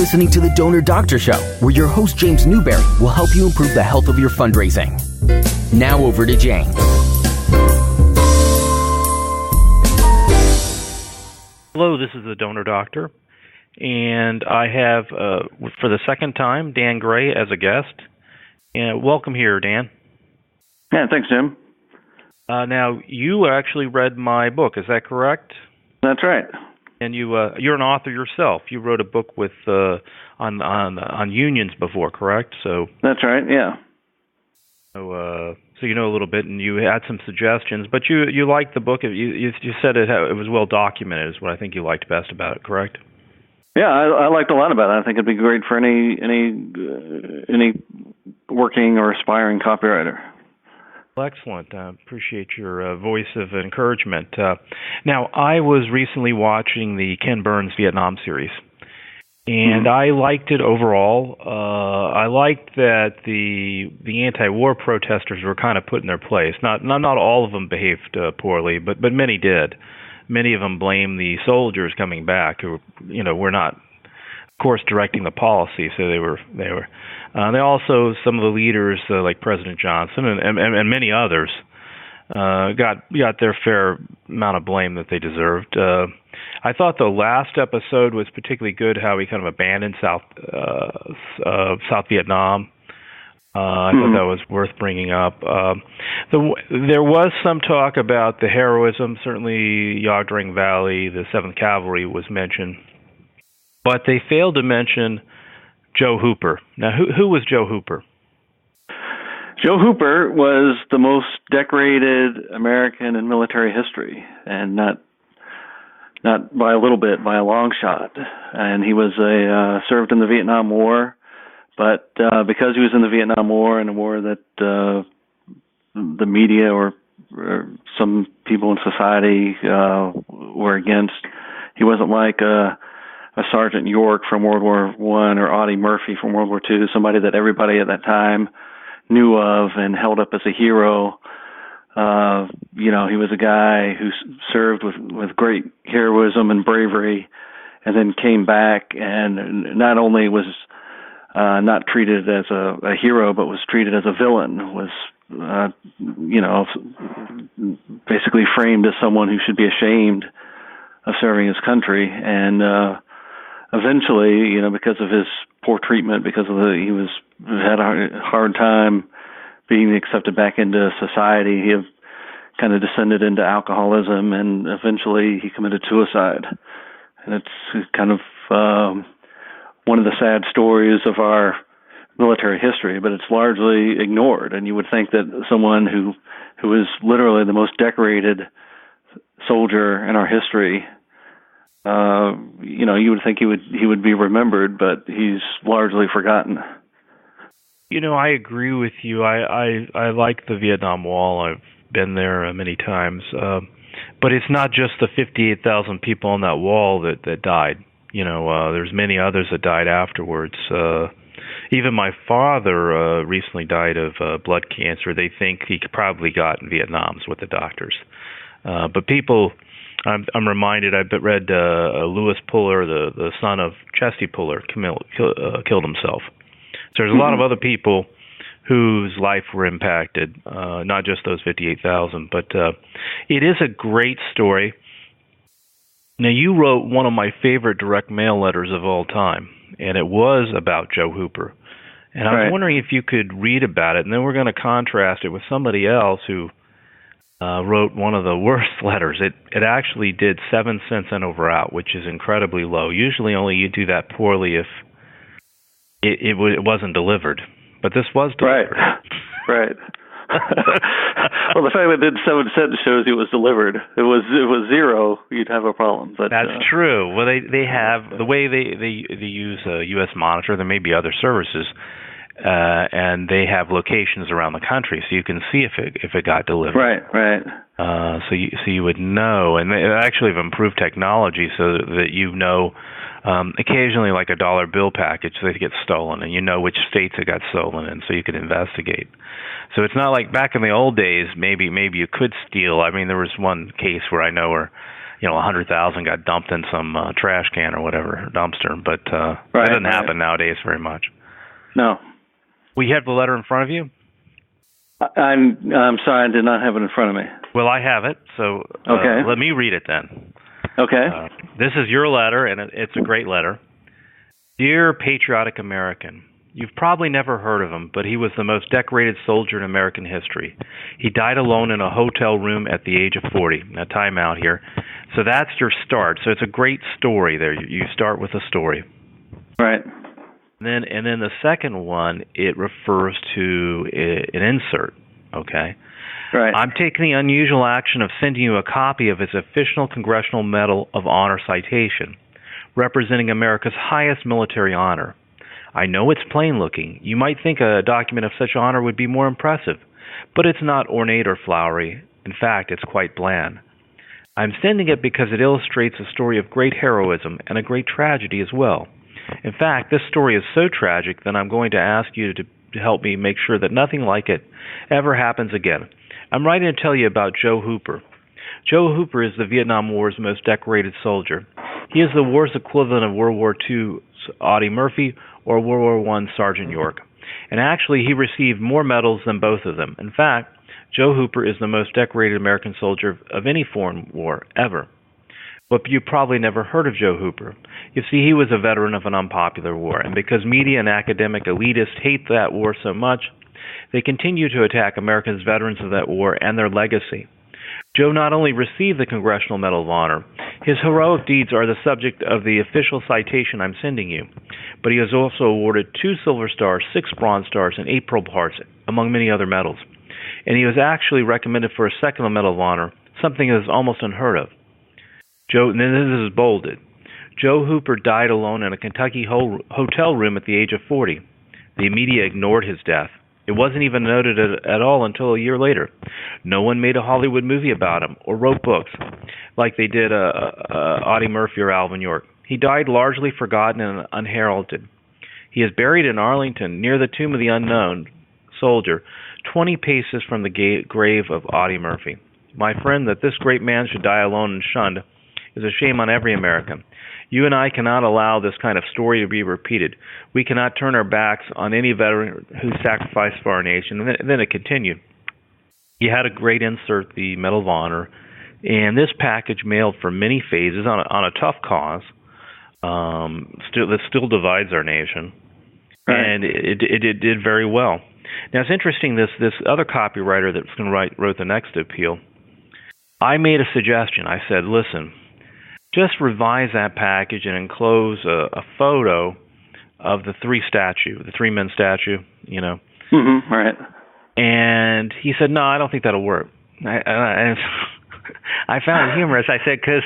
listening to The Donor Doctor Show, where your host, James Newberry, will help you improve the health of your fundraising. Now over to James. Hello, this is The Donor Doctor, and I have, for the second time, Dan Gray as a guest. Welcome here, Dan. Yeah, thanks, Jim. Now, you actually read my book, is that correct? That's right. And you're an author yourself. You wrote a book with on unions before, correct? So that's right. Yeah. So you know a little bit, and you had some suggestions, but you liked the book. You said it was well documented. Is what I think you liked best about it, correct? Yeah, I liked a lot about it. I think it'd be great for any working or aspiring copywriter. Well, excellent. Appreciate your voice of encouragement. Now, I was recently watching the Ken Burns Vietnam series, and I liked it overall. I liked that the anti-war protesters were kind of put in their place. Not all of them behaved poorly, but many did. Many of them blamed the soldiers coming back, who were not, of course, directing the policy. So they were. They also, some of the leaders like President Johnson and many others got their fair amount of blame that they deserved. I thought the last episode was particularly good, how he kind of abandoned South Vietnam. I thought that was worth bringing up. There was some talk about the heroism. Certainly, Yagdring Valley, the 7th Cavalry was mentioned. But they failed to mention Joe Hooper. Now, who was Joe Hooper? Joe Hooper was the most decorated American in military history, and not by a little bit, by a long shot. And he was served in the Vietnam War, but because he was in the Vietnam War, and a war that the media or some people in society were against, he wasn't like a Sergeant York from World War I or Audie Murphy from World War II, somebody that everybody at that time knew of and held up as a hero. He was a guy who served with great heroism and bravery, and then came back and not only was not treated as a hero, but was treated as a villain, was basically framed as someone who should be ashamed of serving his country. And eventually, because of his poor treatment, because of he had a hard time being accepted back into society, he kind of descended into alcoholism, and eventually he committed suicide. And it's kind of one of the sad stories of our military history, but it's largely ignored. And you would think that someone who is literally the most decorated soldier in our history, you would think he would be remembered, but he's largely forgotten. I agree with you. I like the Vietnam Wall. I've been there many times. But it's not just the 58,000 people on that wall that died. There's many others that died afterwards. Even my father recently died of blood cancer. They think he probably got in Vietnam, is what the doctors. But people, I'm reminded, I read Lewis Puller, the son of Chesty Puller, killed himself. So there's a lot of other people whose life were impacted, not just those 58,000. But it is a great story. Now, you wrote one of my favorite direct mail letters of all time, and it was about Joe Hooper. And I was wondering if you could read about it, and then we're going to contrast it with somebody else who wrote one of the worst letters. It actually did 7 cents in over out, which is incredibly low. Usually only you do that poorly if it wasn't delivered. But this was delivered. Right. Well, the fact that it did 7 cents shows it was delivered. If it was zero, you'd have a problem. But, that's true. Well, they have the way they use U.S Monitor. There may be other services, and they have locations around the country, so you can see if it got delivered. Right. So you would know, and they actually have improved technology so that occasionally like a dollar bill package that gets stolen, and which states it got stolen in, so you can investigate. So it's not like back in the old days. Maybe you could steal. I mean, there was one case where I know where 100,000 got dumped in some trash can or whatever, dumpster. But that doesn't happen nowadays very much. No. We have the letter in front of you? I'm sorry, I did not have it in front of me. Well, I have it, so okay. Let me read it then. Okay. This is your letter, and it's a great letter. Dear patriotic American, you've probably never heard of him, but he was the most decorated soldier in American history. He died alone in a hotel room at the age of 40. Now, time out here. So that's your start. So it's a great story there. You start with a story. Right. And then the second one, it refers to an insert, okay? Right. I'm taking the unusual action of sending you a copy of his official Congressional Medal of Honor citation, representing America's highest military honor. I know it's plain looking. You might think a document of such honor would be more impressive, but it's not ornate or flowery. In fact, it's quite bland. I'm sending it because it illustrates a story of great heroism and a great tragedy as well. In fact, this story is so tragic that I'm going to ask you to help me make sure that nothing like it ever happens again. I'm writing to tell you about Joe Hooper. Joe Hooper is the Vietnam War's most decorated soldier. He is the war's equivalent of World War II's Audie Murphy or World War I Sergeant York. And actually, he received more medals than both of them. In fact, Joe Hooper is the most decorated American soldier of any foreign war ever. But you probably never heard of Joe Hooper. You see, he was a veteran of an unpopular war, and because media and academic elitists hate that war so much, they continue to attack Americans' veterans of that war and their legacy. Joe not only received the Congressional Medal of Honor, his heroic deeds are the subject of the official citation I'm sending you, but he was also awarded 2 Silver Stars, 6 Bronze Stars, and 8 Purple Hearts, among many other medals. And he was actually recommended for a second Medal of Honor, something that is almost unheard of. And then this is bolded. Joe Hooper died alone in a Kentucky hotel room at the age of 40. The media ignored his death. It wasn't even noted at all until a year later. No one made a Hollywood movie about him or wrote books like they did Audie Murphy or Alvin York. He died largely forgotten and unheralded. He is buried in Arlington near the tomb of the unknown soldier, 20 paces from the grave of Audie Murphy. My friend, that this great man should die alone and shunned is a shame on every American. You and I cannot allow this kind of story to be repeated. We cannot turn our backs on any veteran who sacrificed for our nation. And then it continued. You had a great insert, the Medal of Honor, and this package mailed for many phases on a tough cause that still divides our nation. Right. And it did very well. Now, it's interesting, this other copywriter that's going to wrote the next appeal, I made a suggestion. I said, listen, just revise that package and enclose a photo of the 3-men statue, Mm-hmm, right. And he said, no, I don't think that'll work. I found it humorous. I said, because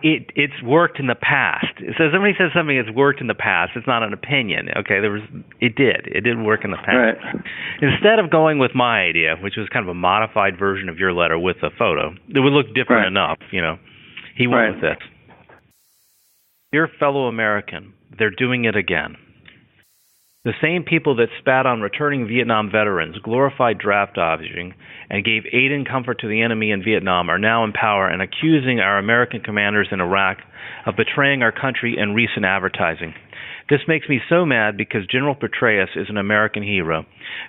it's worked in the past. So somebody says something that's worked in the past. It's not an opinion. Okay, it did work in the past. Right. Instead of going with my idea, which was kind of a modified version of your letter with a photo, it would look different enough, He went with this. Dear fellow American, they're doing it again. The same people that spat on returning Vietnam veterans, glorified draft dodging, and gave aid and comfort to the enemy in Vietnam are now in power and accusing our American commanders in Iraq of betraying our country in recent advertising. This makes me so mad because General Petraeus is an American hero.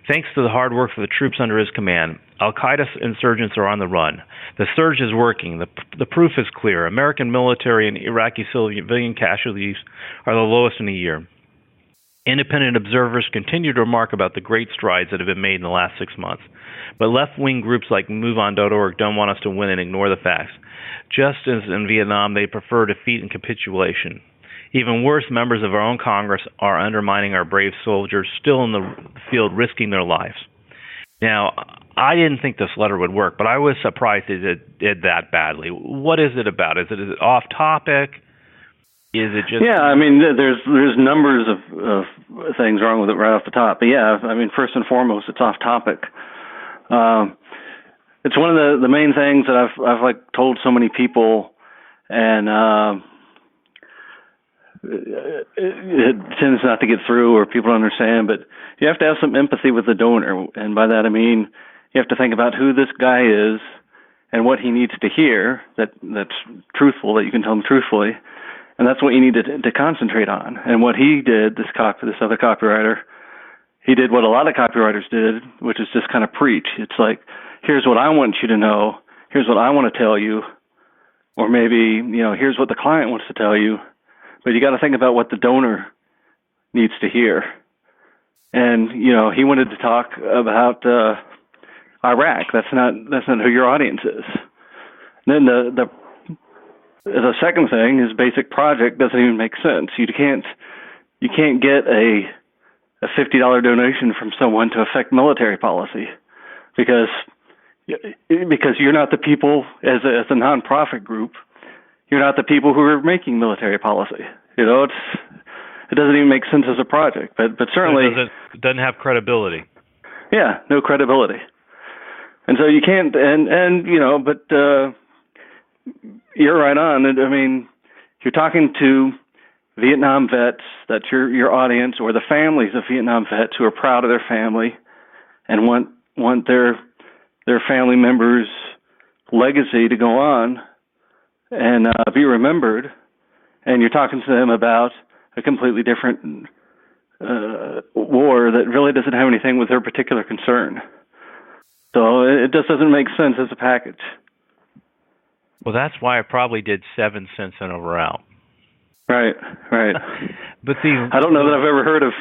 Thanks to the hard work of the troops under his command, Al-Qaeda insurgents are on the run. The surge is working. The proof is clear. American military and Iraqi civilian casualties are the lowest in a year. Independent observers continue to remark about the great strides that have been made in the last 6 months. But left-wing groups like MoveOn.org don't want us to win and ignore the facts. Just as in Vietnam, they prefer defeat and capitulation. Even worse, members of our own Congress are undermining our brave soldiers still in the field, risking their lives. Now, I didn't think this letter would work, but I was surprised it did that badly. What is it about? Is it off topic? Is it just... Yeah, I mean, there's numbers of things wrong with it right off the top. But yeah, I mean, first and foremost, it's off topic. It's one of the main things that I've told so many people, and it tends not to get through or people don't understand. But you have to have some empathy with the donor, and by that I mean you have to think about who this guy is and what he needs to hear that's truthful, that you can tell him truthfully. And that's what you need to concentrate on. And what he did, this other copywriter, he did what a lot of copywriters did, which is just kind of preach. It's like, here's what I want you to know. Here's what I want to tell you. Or maybe, here's what the client wants to tell you. But you got to think about what the donor needs to hear. And, he wanted to talk about Iraq. That's not who your audience is. And then the second thing is basic project doesn't even make sense. You can't get a $50 donation from someone to affect military policy because you're not the people as a nonprofit group. You're not the people who are making military policy. It doesn't even make sense as a project. But certainly it doesn't have credibility. Yeah, no credibility. And so you can't. But you're right on. I mean, you're talking to Vietnam vets. That's your audience, or the families of Vietnam vets who are proud of their family and want their family members' legacy to go on and be remembered. And you're talking to them about a completely different war that really doesn't have anything with their particular concern. So it just doesn't make sense as a package. Well, that's why I probably did 7 cents in over out. Right. But I don't know that I've ever heard of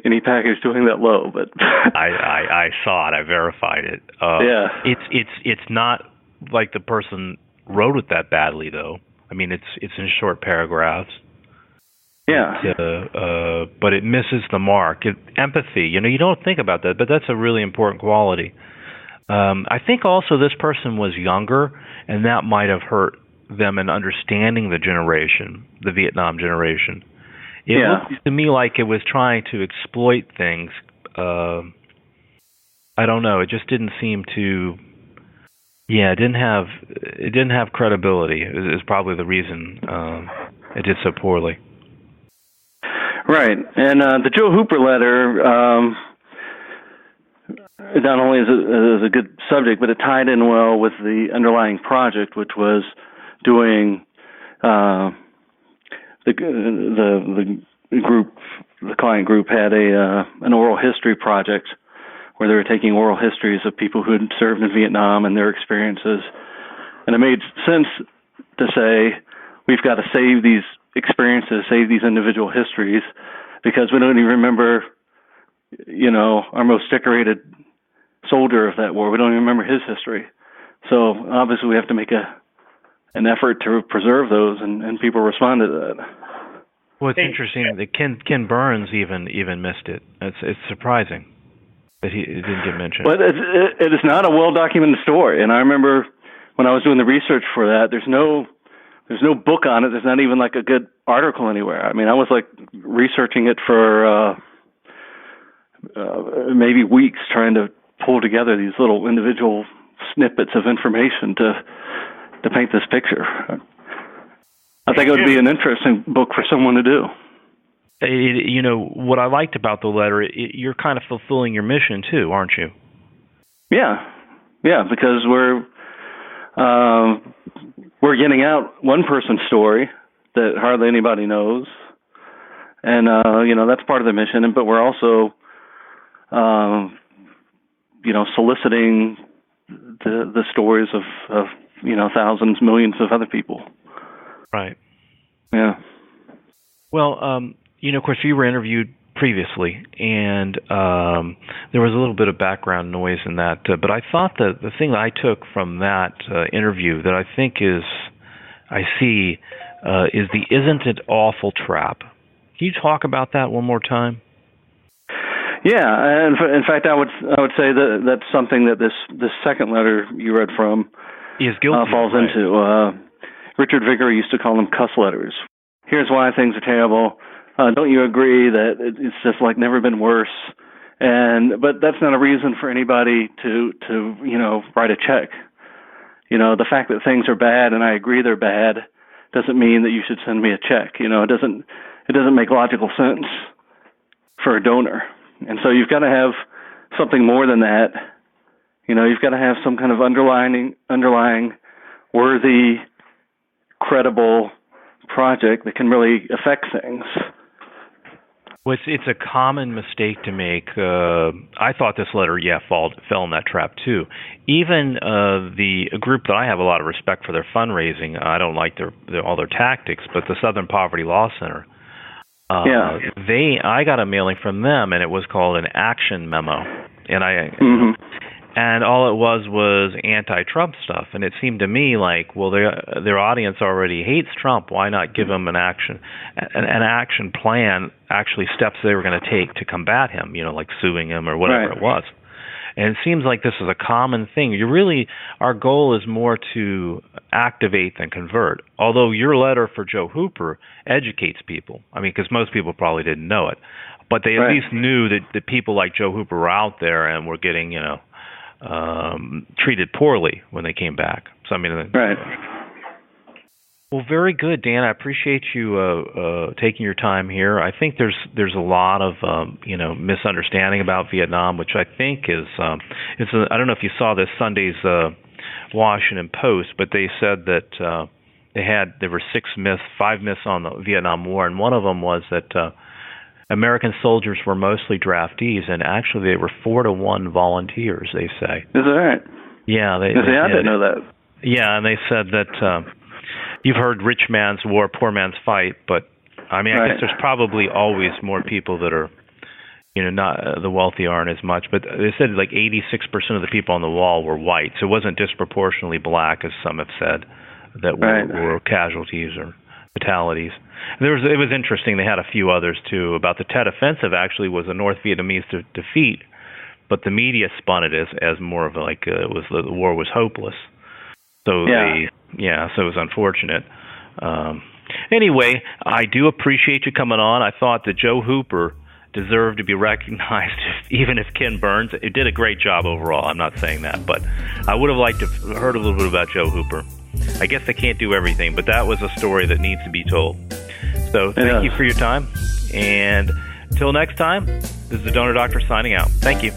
any package doing that low, but I saw it. I verified it. Yeah. It's not like the person wrote it that badly, though. I mean, it's in short paragraphs. Yeah. But it misses the mark. Empathy. You don't think about that, but that's a really important quality. I think also this person was younger, and that might have hurt them in understanding the Vietnam generation. It looked to me like it was trying to exploit things. I don't know. It just didn't seem to. Yeah, it didn't have credibility. Is probably the reason it did so poorly. Right, and the Joe Hooper letter. Not only is a good subject, but it tied in well with the underlying project, which was doing the client group had an oral history project where they were taking oral histories of people who had served in Vietnam and their experiences, and it made sense to say we've got to save these experiences, save these individual histories, because we don't even remember, our most decorated soldier of that war. We don't even remember his history. So obviously we have to make an effort to preserve those, and people responded to that. Well, it's interesting that Ken Burns even missed it. It's surprising that it didn't get mentioned. But it is not a well-documented story, and I remember when I was doing the research for that, there's no book on it. There's not even like a good article anywhere. I mean, I was like researching it for maybe weeks, trying to pull together these little individual snippets of information to paint this picture. I think it would be an interesting book for someone to do. What I liked about the letter, you're kind of fulfilling your mission too, aren't you? Yeah, because we're getting out one person's story that hardly anybody knows, and that's part of the mission. But we're also soliciting the stories of thousands, millions of other people. Right. Yeah. Well, of course, you were interviewed previously, and there was a little bit of background noise in that. But I thought that the thing that I took from that interview that I think is the "Isn't It Awful" trap. Can you talk about that one more time? Yeah, and in fact, I would say that that's something that this second letter you read from falls into. Richard Vickery used to call them cuss letters. Here's why things are terrible. Don't you agree that it's just like never been worse? But that's not a reason for anybody to write a check. The fact that things are bad and I agree they're bad doesn't mean that you should send me a check. It doesn't make logical sense for a donor. And so you've got to have something more than that You've got to have some kind of underlying worthy, credible project that can really affect things. Well, it's a common mistake to make. I thought this letter, fell in that trap too. Even the group that I have a lot of respect for their fundraising, I don't like all their tactics, but the Southern Poverty Law Center, I got a mailing from them, and it was called an action memo, and and all it was anti-Trump stuff, and it seemed to me like, well, their audience already hates Trump. Why not give them an action plan, actually steps they were going to take to combat him, like suing him or whatever it was. And it seems like this is a common thing. Our goal is more to activate than convert. Although your letter for Joe Hooper educates people. I mean, because most people probably didn't know it, but they at least knew that people like Joe Hooper were out there and were getting, treated poorly when they came back. So I mean, well, very good, Dan. I appreciate you taking your time here. I think there's a lot of misunderstanding about Vietnam, which I think is I don't know if you saw this Sunday's Washington Post, but they said that there were 5 myths on the Vietnam War, and one of them was that American soldiers were mostly draftees, and actually they were 4-to-1 volunteers, they say. Is that right? Yeah. I didn't know that. Yeah, and they said that you've heard rich man's war, poor man's fight, but I mean, I guess there's probably always more people that are, not the wealthy aren't as much, but they said like 86% of the people on the wall were white, so it wasn't disproportionately black, as some have said, that were casualties or fatalities. It was interesting. They had a few others too. About the Tet Offensive, actually was a North Vietnamese defeat, but the media spun it as more of like the war was hopeless. So so it was unfortunate. Anyway, I do appreciate you coming on. I thought that Joe Hooper deserved to be recognized, even if Ken Burns. It did a great job overall. I'm not saying that, but I would have liked to have heard a little bit about Joe Hooper. I guess they can't do everything, but that was a story that needs to be told. So thank you for your time. And until next time, this is the Donor Doctor signing out. Thank you.